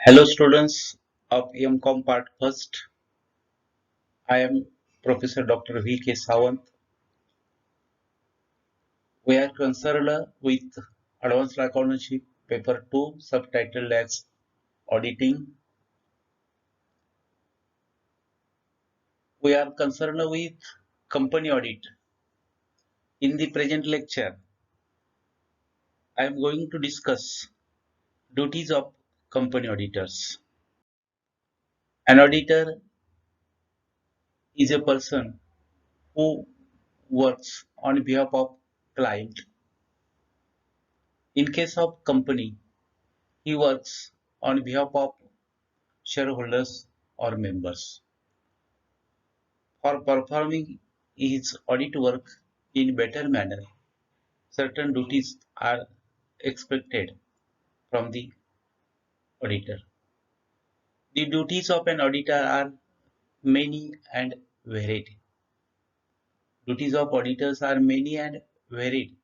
Hello students of M.Com Part First. I am Professor Dr. V.K. Sawant. We are concerned with Advanced Accountancy Paper 2 subtitled as Auditing. We are concerned with company audit. In the present lecture, I am going to discuss duties of company auditors. An auditor is a person who works on behalf of client. In case of company, he works on behalf of shareholders or members. For performing his audit work in better manner, certain duties are expected from the auditor. The duties of an auditor are many and varied. Duties of auditors are many and varied.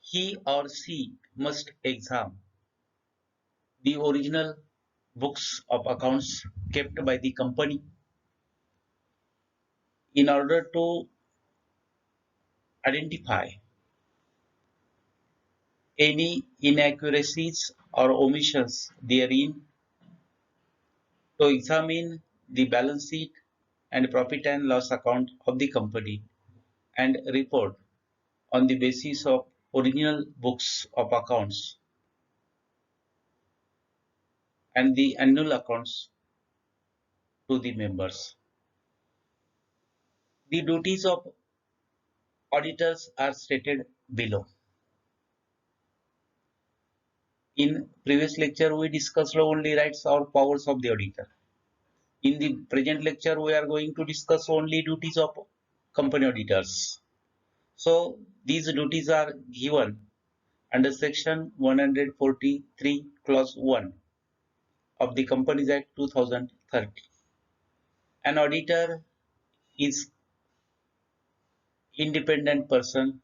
He or she must examine the original books of accounts kept by the company in order to identify any inaccuracies or omissions therein, to examine the balance sheet and profit and loss account of the company and report on the basis of original books of accounts and the annual accounts to the members. The duties of auditors are stated below. In previous lecture, we discussed only rights or powers of the auditor. In the present lecture, we are going to discuss only duties of company auditors. So these duties are given under section 143 clause 1 of the Companies Act 2030. An auditor is independent person.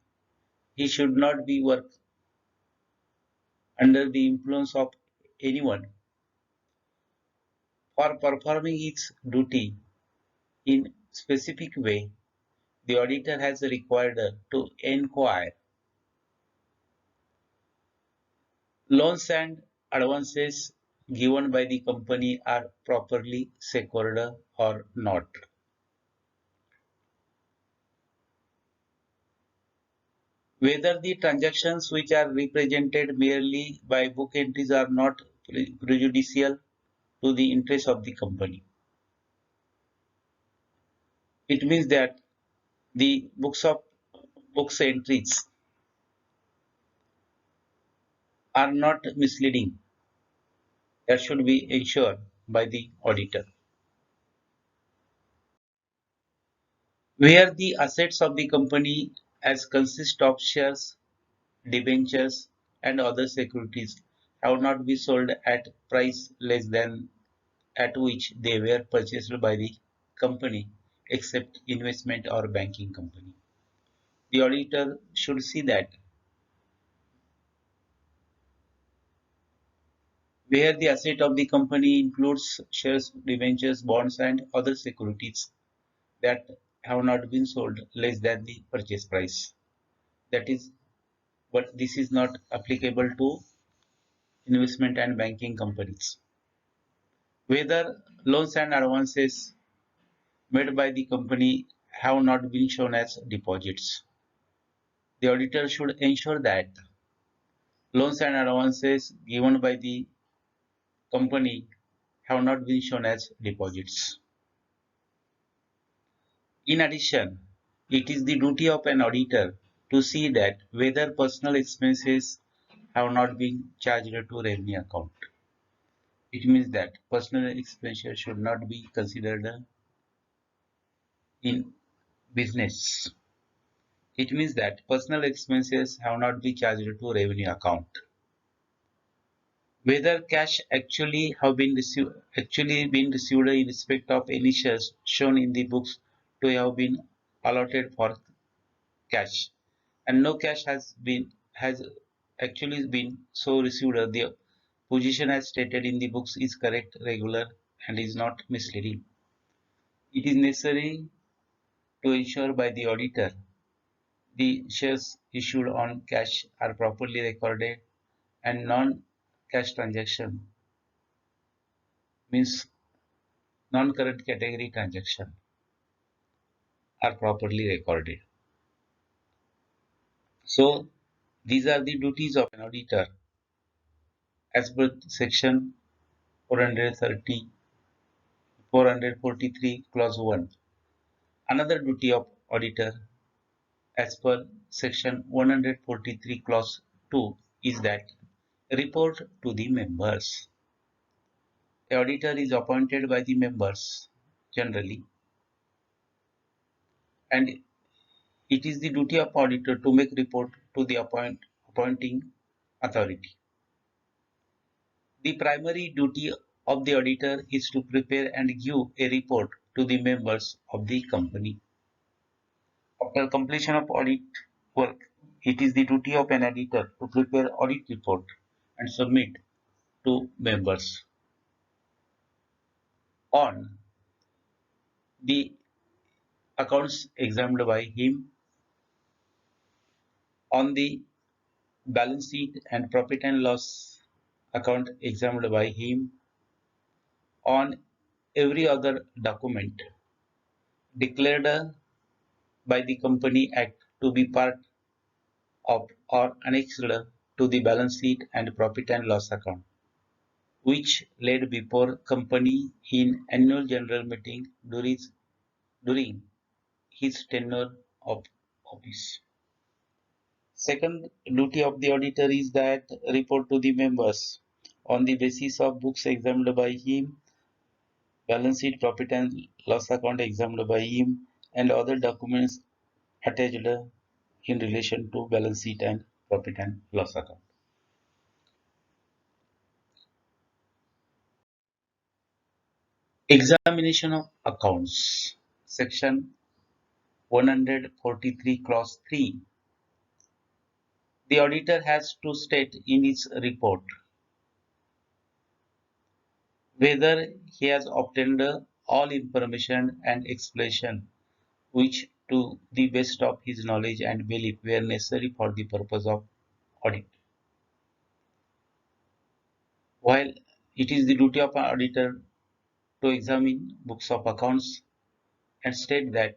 He should not be work under the influence of anyone. For performing its duty in specific way, the auditor has required to inquire loans and advances given by the company are properly secured or not. Whether the transactions which are represented merely by book entries are not prejudicial to the interest of the company. It means that the books entries are not misleading. That should be ensured by the auditor. Where the assets of the company as consist of shares, debentures, and other securities have not been sold at price less than at which they were purchased by the company, except investment or banking company. The auditor should see that where the asset of the company includes shares, debentures, bonds, and other securities that have not been sold less than the purchase price. That is, but this is not applicable to investment and banking companies. Whether loans and advances made by the company have not been shown as deposits. The auditor should ensure that loans and advances given by the company have not been shown as deposits. In addition, it is the duty of an auditor to see that whether personal expenses have not been charged to revenue account. It means that personal expenses should not be considered in business. It means that personal expenses have not been charged to revenue account. Whether cash actually been received in respect of any shares shown in the books to have been allotted for cash, and no cash has actually been so received, position as stated in the books is correct, regular, and is not misleading. It is necessary to ensure by the auditor the shares issued on cash are properly recorded and non-cash transaction means non-current category transaction are properly recorded. So these are the duties of an auditor as per section 430 443 clause 1. Another duty of auditor as per section 143 clause 2 is that report to the members. The auditor is appointed by the members generally, and it is the duty of auditor to make report to the appointing authority. The primary duty of the auditor is to prepare and give a report to the members of the company. After completion of audit work, it is the duty of an auditor to prepare audit report and submit to members on the accounts examined by him, on the balance sheet and profit and loss account examined by him, on every other document declared by the Company Act to be part of or annexed to the balance sheet and profit and loss account, which laid before company in annual general meeting during his tenure of office. Second duty of the auditor is that report to the members on the basis of books examined by him, balance sheet, profit and loss account examined by him, and other documents attached in relation to balance sheet and profit and loss account. Examination of accounts. Section 143 clause 3. The auditor has to state in his report whether he has obtained all information and explanation which to the best of his knowledge and belief were necessary for the purpose of audit. While it is the duty of an auditor to examine books of accounts and state that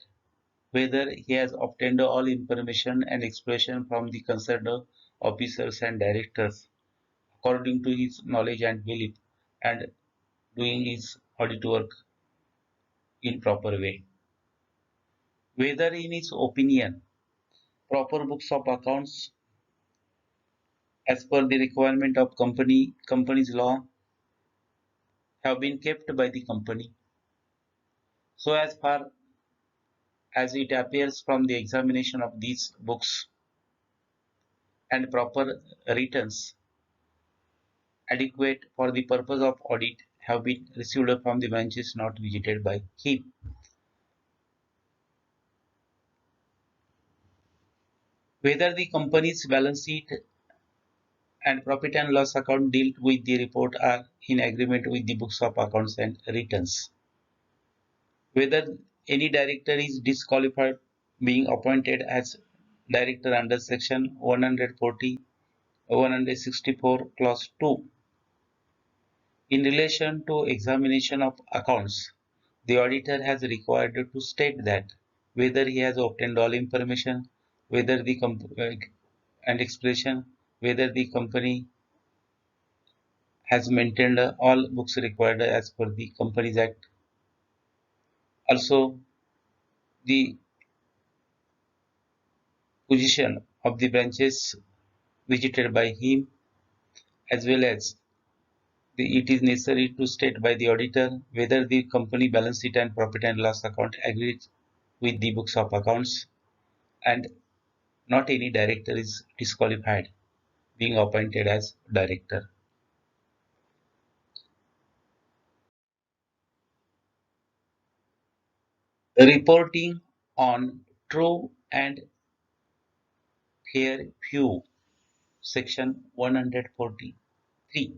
whether he has obtained all information and explanation from the concerned officers and directors according to his knowledge and belief and doing his audit work in proper way. Whether in his opinion proper books of accounts as per the requirement of company's law have been kept by the company so as far as it appears from the examination of these books and proper returns adequate for the purpose of audit have been received from the branches not visited by him. Whether the company's balance sheet and profit and loss account dealt with the report are in agreement with the books of accounts and returns. Whether any director is disqualified being appointed as director under section 140 164 clause 2. In relation to examination of accounts, the auditor has required to state that whether he has obtained all information, whether the and expression, whether the company has maintained all books required as per the Companies Act. Also, the position of the branches visited by him, as well as it is necessary to state by the auditor whether the company balance sheet and profit and loss account agrees with the books of accounts, and not any director is disqualified being appointed as director. Reporting on true and fair view, section 143.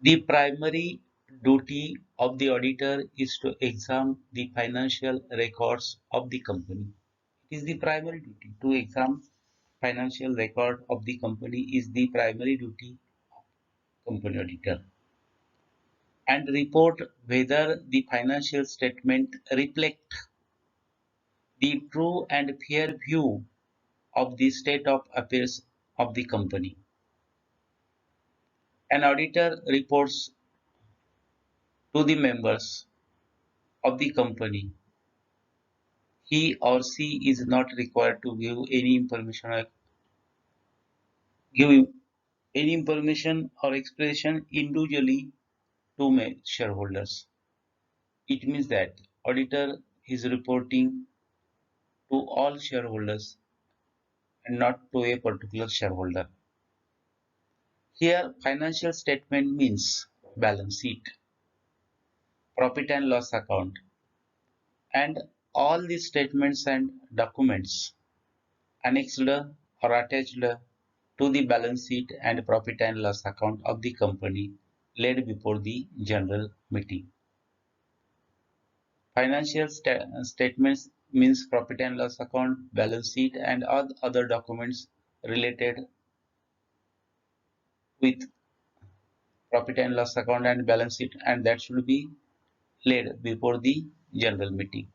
The primary duty of the auditor is to examine the financial records of the company. It is the primary duty to examine financial record of the company is the primary duty of company auditor and report whether the financial statement reflect the true and fair view of the state of affairs of the company. An auditor reports to the members of the company. He or she is not required to give any information or expression individually to shareholders. It means that auditor is reporting to all shareholders and not to a particular shareholder. Here, financial statement means balance sheet, profit and loss account, and all the statements and documents annexed or attached to the balance sheet and profit and loss account of the company laid before the general meeting. Financial statements means profit and loss account, balance sheet, and all other documents related with profit and loss account and balance sheet, and that should be laid before the general meeting.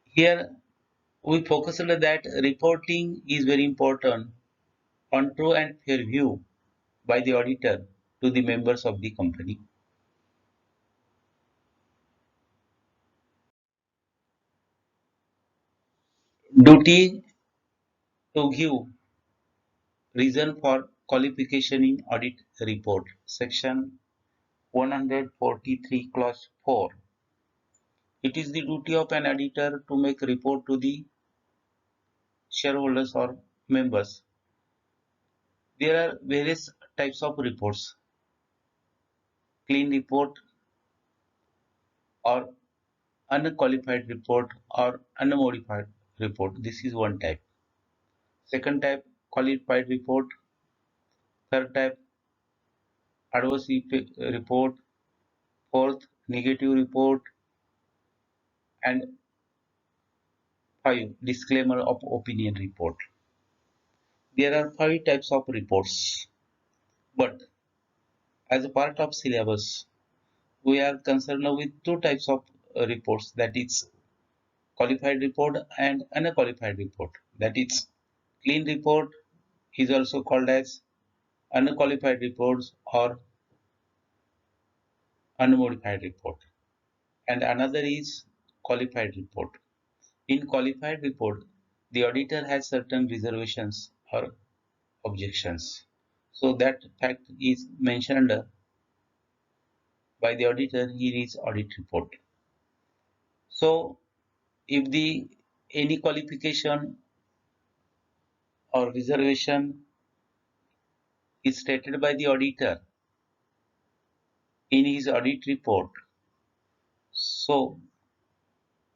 Here we focus on that reporting is very important on true and fair view by the auditor to the members of the company. Duty to give reason for qualification in audit report. Section 143 clause 4. It is the duty of an auditor to make report to the shareholders or members. There are various types of reports. Clean report or unqualified report or unmodified report. This is one type. Second type, qualified report. Third type, adverse report. Fourth, negative report. And five, disclaimer of opinion report. There are five types of reports, but as a part of syllabus, we are concerned with two types of reports, that is qualified report and unqualified report. That is clean report is also called as unqualified reports or unmodified report, and another is qualified report. In qualified report, the auditor has certain reservations or objections. So that fact is mentioned by the auditor in his audit report. So if the any qualification or reservation is stated by the auditor in his audit report, so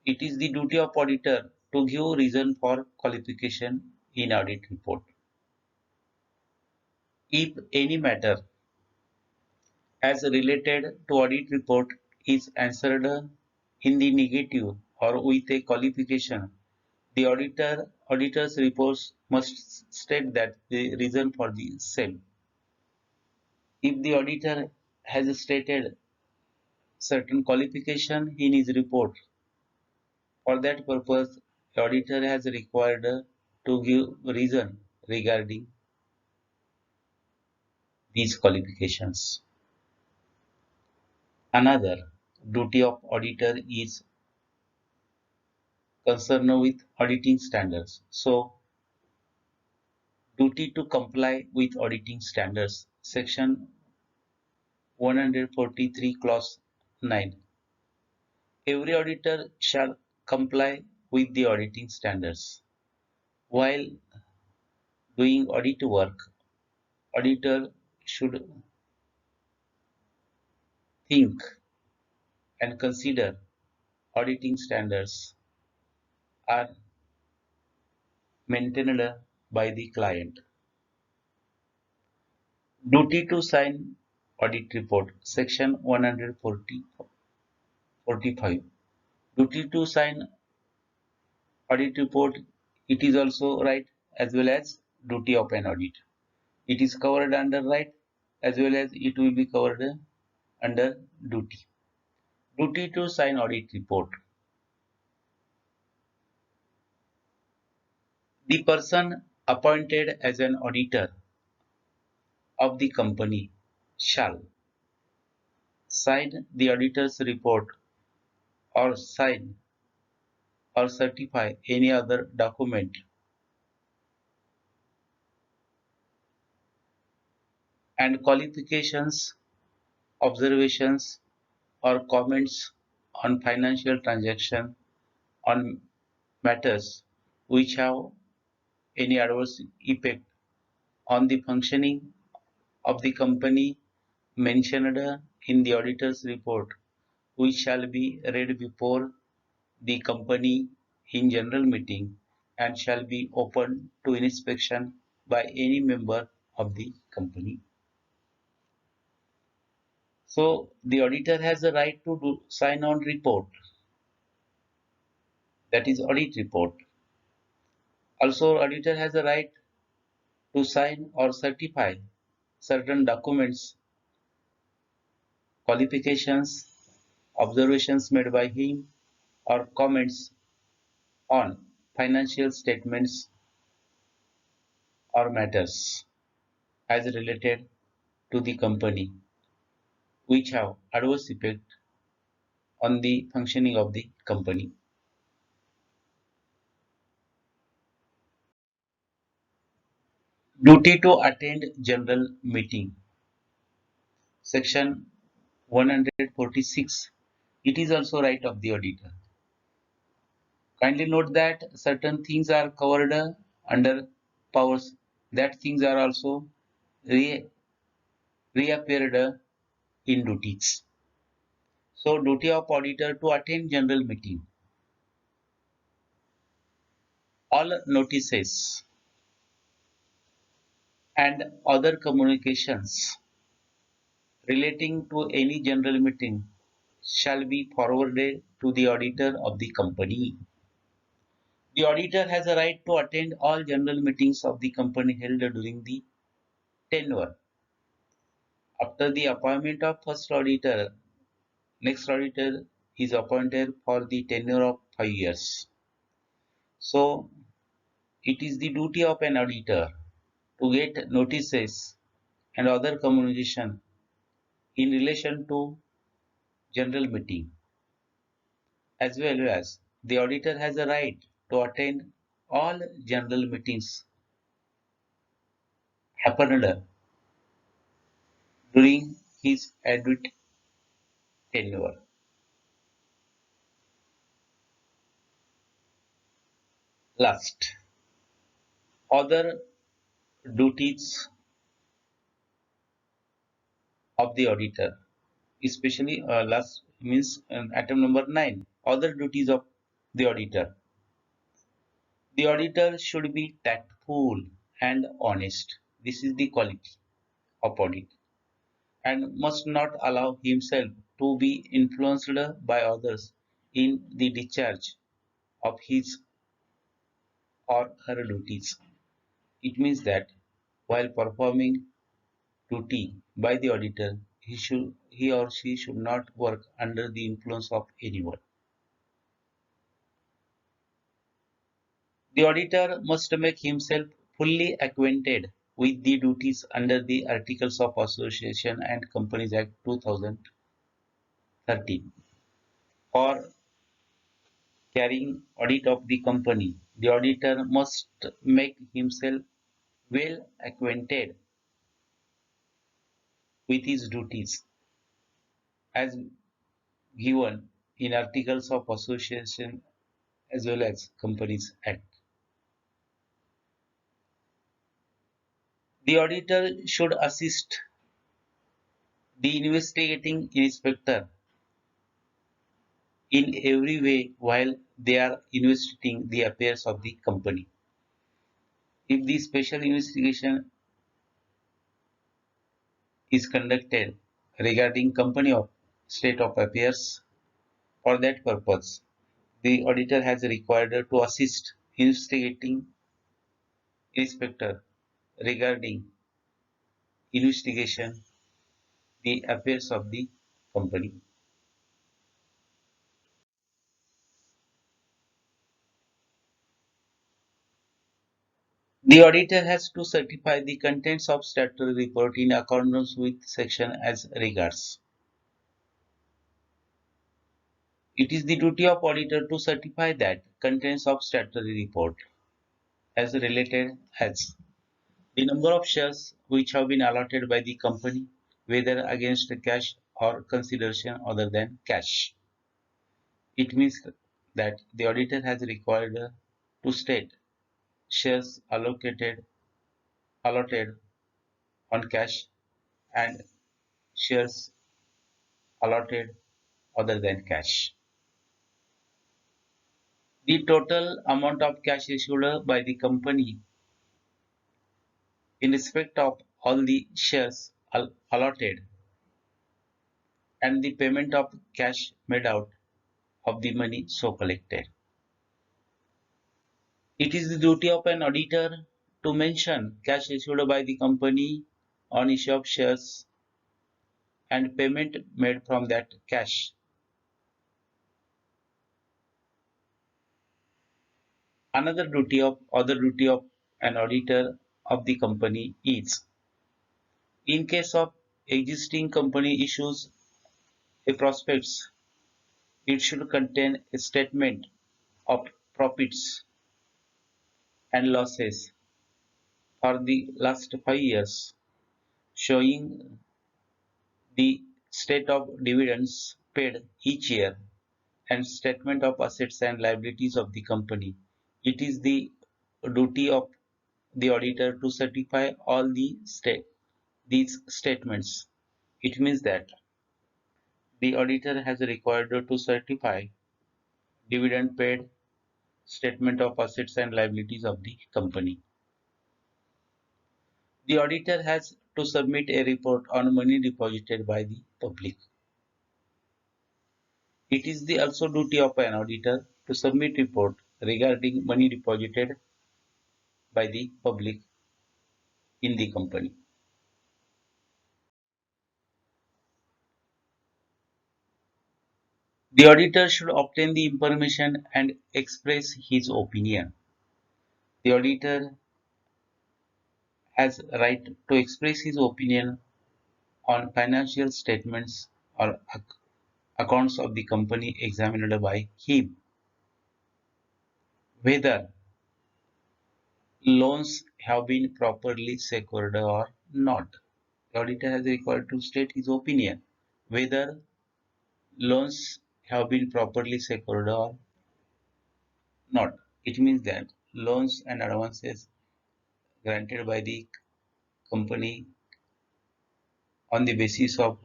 it is the duty of auditor to give reason for qualification in audit report. If any matter as related to audit report is answered in the negative or with a qualification, the auditor's reports must state that the reason for the same. If the auditor has stated certain qualification in his report, for that purpose, the auditor has required to give reason regarding these qualifications. Another duty of auditor is concerned with auditing standards. So, duty to comply with auditing standards. Section 143 clause 9. Every auditor shall comply with the auditing standards. While doing audit work, auditor should think and consider auditing standards are maintained by the client. Duty to sign audit report, section 145. Duty to sign audit report, it is also right as well as duty of an audit. It is covered under right as well as it will be covered under duty. Duty to sign audit report. The person appointed as an auditor of the company shall sign the auditor's report or sign or certify any other document and qualifications, observations, or comments on financial transaction on matters which have any adverse effect on the functioning of the company mentioned in the auditor's report, which shall be read before the company in general meeting and shall be open to inspection by any member of the company. So the auditor has the right to sign on report, that is audit report. Also, auditor has the right to sign or certify certain documents, qualifications, observations made by him, or comments on financial statements or matters as related to the company which have adverse effect on the functioning of the company. Duty to attend general meeting. Section 146. It is also right of the auditor. Kindly note that certain things are covered under powers. That things are also reappeared in duties. So duty of auditor to attend general meeting. All notices and other communications relating to any general meeting shall be forwarded to the auditor of the company. The auditor has a right to attend all general meetings of the company held during the tenure. After the appointment of first auditor, next auditor is appointed for the tenure of 5 years. So it is the duty of an auditor to get notices and other communication in relation to general meeting, as well as the auditor has a right to attend all general meetings happened during his audit tenure. Last, other duties of the auditor, especially last means item number 9, other duties of the auditor. The auditor should be tactful and honest. This is the quality of audit, and must not allow himself to be influenced by others in the discharge of his or her duties. It means that while performing duty by the auditor, he or she should not work under the influence of anyone. The auditor must make himself fully acquainted with the duties under the Articles of Association and Companies Act 2013 for carrying audit of the company. The auditor must make himself well acquainted with his duties as given in Articles of Association as well as Companies Act. The auditor should assist the investigating inspector in every way while they are investigating the affairs of the company. If the special investigation is conducted regarding company of state of affairs. For that purpose, the auditor has required to assist investigating inspector regarding investigation the affairs of the company. The auditor has to certify the contents of statutory report in accordance with section as regards. It is the duty of auditor to certify that contents of statutory report as related as the number of shares which have been allotted by the company, whether against cash or consideration other than cash. It means that the auditor has required to state shares allotted on cash and shares allotted other than cash. The total amount of cash issued by the company in respect of all the shares allotted and the payment of cash made out of the money so collected. It is the duty of an auditor to mention cash issued by the company on issue of shares and payment made from that cash. Other duty of an auditor of the company is, in case of existing company issues a prospectus, it should contain a statement of profits and losses for the last 5 years, showing the state of dividends paid each year and statement of assets and liabilities of the company. It is the duty of the auditor to certify all these statements. It means that the auditor has required to certify dividend paid, statement of assets and liabilities of the company. The auditor has to submit a report on money deposited by the public. It is the also duty of an auditor to submit report regarding money deposited by the public in the company. The auditor should obtain the information and express his opinion. The auditor has right to express his opinion on financial statements or accounts of the company examined by him, whether loans have been properly secured or not. The auditor has required to state his opinion whether loans have been properly secured or not. It means that loans and advances granted by the company on the basis of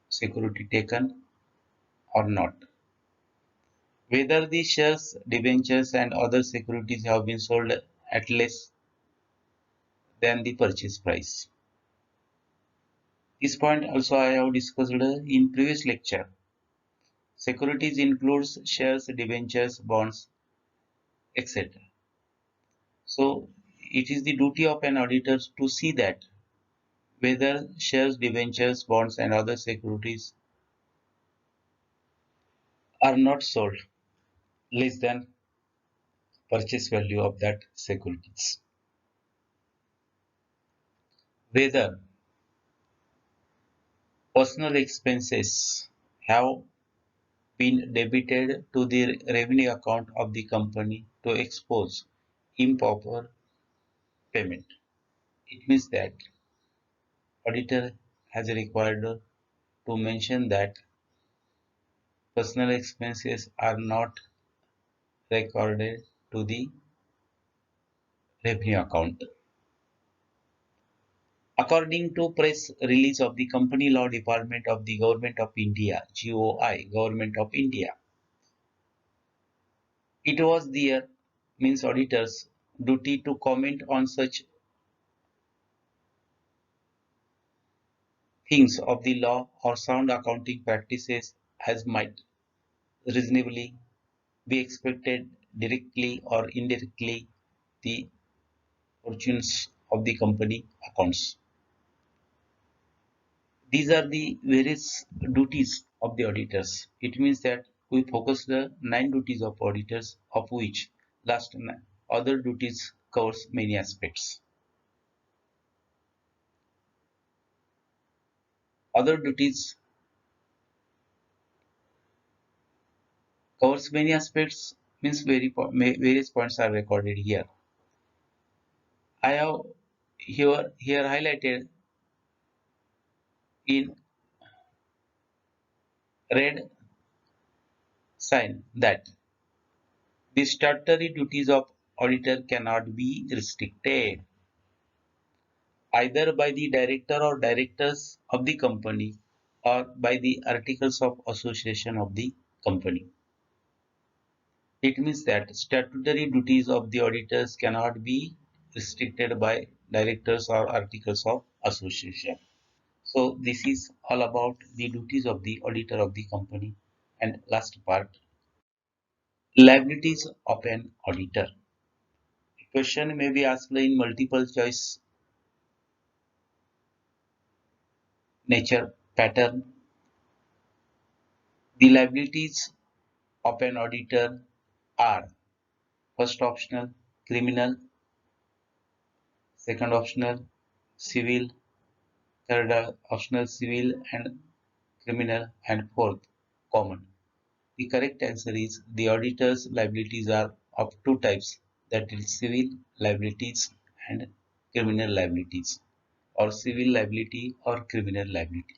security taken or not. Whether the shares, debentures, and other securities have been sold at less than the purchase price. This point also I have discussed in previous lecture. Securities includes shares, debentures, bonds, etc. So it is the duty of an auditor to see that whether shares, debentures, bonds, and other securities are not sold less than purchase value of that securities. Whether personal expenses have been debited to the revenue account of the company to expose improper payment. It means that auditor has required to mention that personal expenses are not recorded to the revenue account. According to press release of the Company Law Department of the Government of India, GOI, Government of India, it was their means auditors' duty to comment on such things of the law or sound accounting practices as might reasonably be expected directly or indirectly the fortunes of the company accounts. These are the various duties of the auditors. It means that we focus the 9 duties of auditors, of which other duties covers many aspects. Other duties covers many aspects means various points are recorded here. I have here highlighted in red sign that the statutory duties of auditor cannot be restricted either by the director or directors of the company or by the articles of association of the company. It means that statutory duties of the auditors cannot be restricted by directors or articles of association. So this is all about the duties of the auditor of the company. And last part, liabilities of an auditor. A question may be asked in multiple choice nature pattern. The liabilities of an auditor are first optional criminal, second optional civil, third optional civil and criminal, and fourth common. The correct answer is the auditor's liabilities are of two types, that is civil liabilities and criminal liabilities, or civil liability or criminal liability.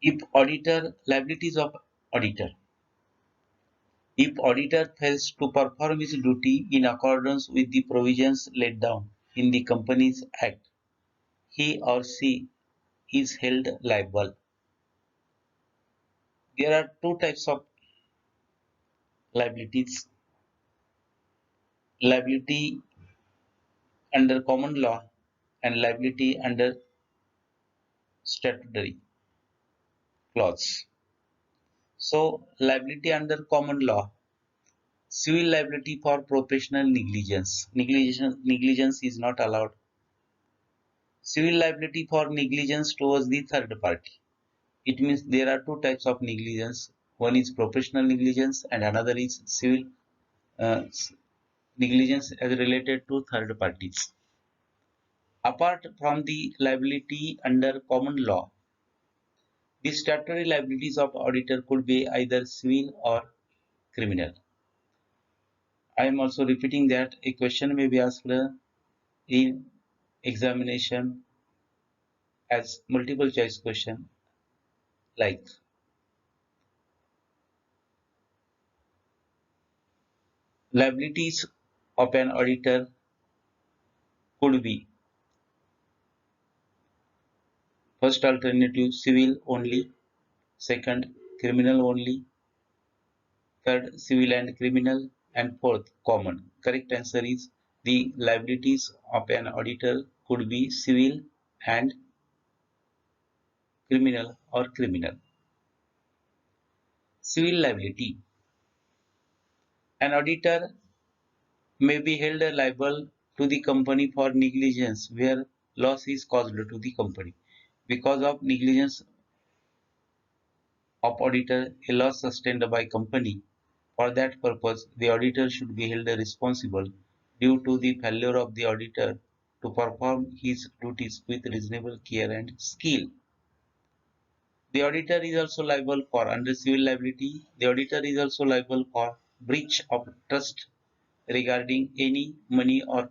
If auditor liabilities of auditor, if auditor fails to perform his duty in accordance with the provisions laid down in the Companies Act, he or she is held liable. There are two types of liabilities: liability under common law and liability under statutory clause. So, liability under common law, civil liability for professional negligence. Negligence is not allowed. Civil liability for negligence towards the third party. It means there are two types of negligence. One is professional negligence and another is civil uh, negligence as related to third parties. Apart from the liability under common law, the statutory liabilities of auditor could be either civil or criminal. I am also repeating that a question may be asked in examination as multiple choice question like liabilities of an auditor could be first alternative civil only, second criminal only, third civil and criminal, and fourth common. Correct answer is the liabilities of an auditor could be civil and criminal or criminal. Civil liability. An auditor may be held liable to the company for negligence where loss is caused to the company. Because of negligence of auditor, a loss sustained by company. For that purpose, the auditor should be held responsible due to the failure of the auditor to perform his duties with reasonable care and skill. The auditor is also liable for under civil liability. The auditor is also liable for breach of trust regarding any money or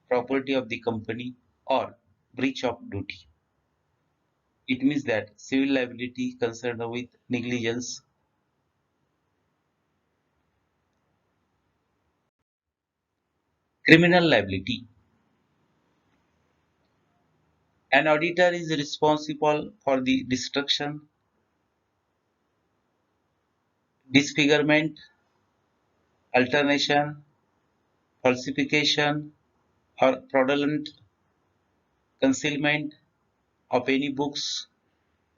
property of the company or breach of duty. It means that civil liability concerned with negligence. Criminal liability. An auditor is responsible for the destruction, disfigurement, alternation, falsification, or fraudulent concealment of any books,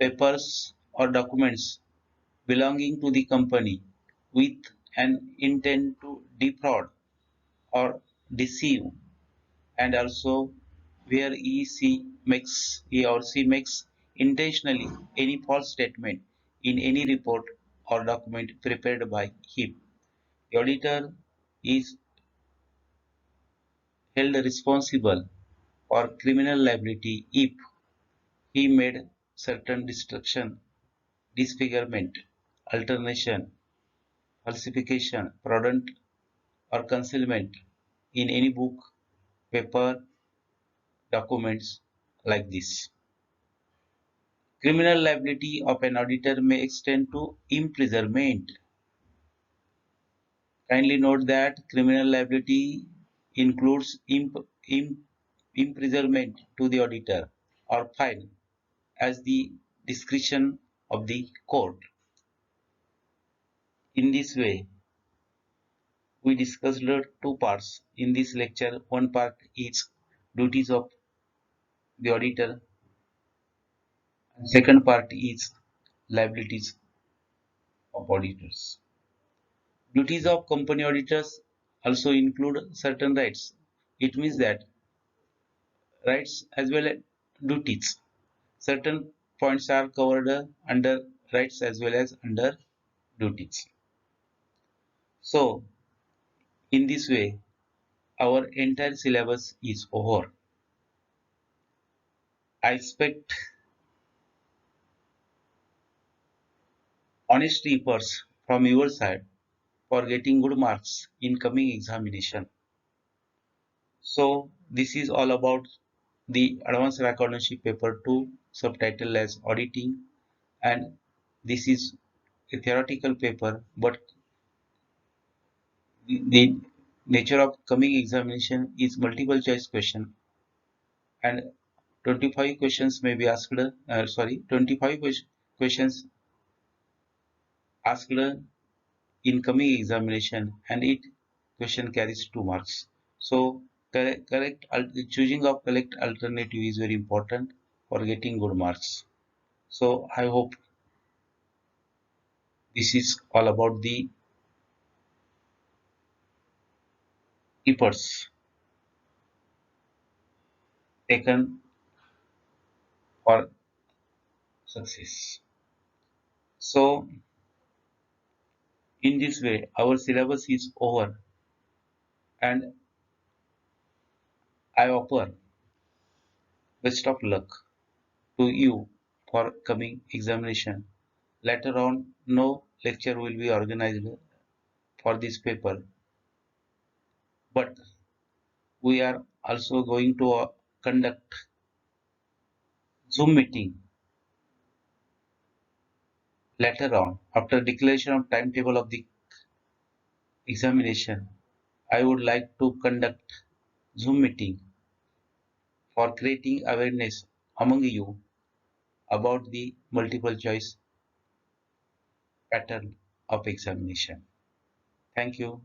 papers, or documents belonging to the company with an intent to defraud or deceive, and also where he or she makes intentionally any false statement in any report or document prepared by him. The auditor is held responsible for criminal liability if he made certain destruction, disfigurement, alteration, falsification, fraudulent, or concealment in any book, paper, documents like this. Criminal liability of an auditor may extend to imprisonment. Kindly note that criminal liability includes imprisonment to the auditor or fine as the discretion of the court. In this way, we discussed two parts in this lecture. One part is duties of the auditor, and second part is liabilities of auditors. Duties of company auditors also include certain rights. It means that rights as well as duties. Certain points are covered under rights as well as under duties. So, in this way, our entire syllabus is over. I expect honest efforts from your side for getting good marks in coming examination. So, this is all about the Advanced Accountancy Paper 2 subtitled as Auditing, and this is a theoretical paper, but the nature of coming examination is multiple choice question, and 25 questions may be asked, 25 questions asked in coming examination, and each question carries 2 marks. So choosing of correct alternative is very important for getting good marks. So I hope this is all about the efforts taken for success. So in this way, our syllabus is over, and I offer best of luck to you for coming examination. Later on, no lecture will be organized for this paper, but we are also going to conduct Zoom meeting later on after declaration of timetable of the examination. I would like to conduct Zoom meeting for creating awareness among you about the multiple choice pattern of examination. Thank you.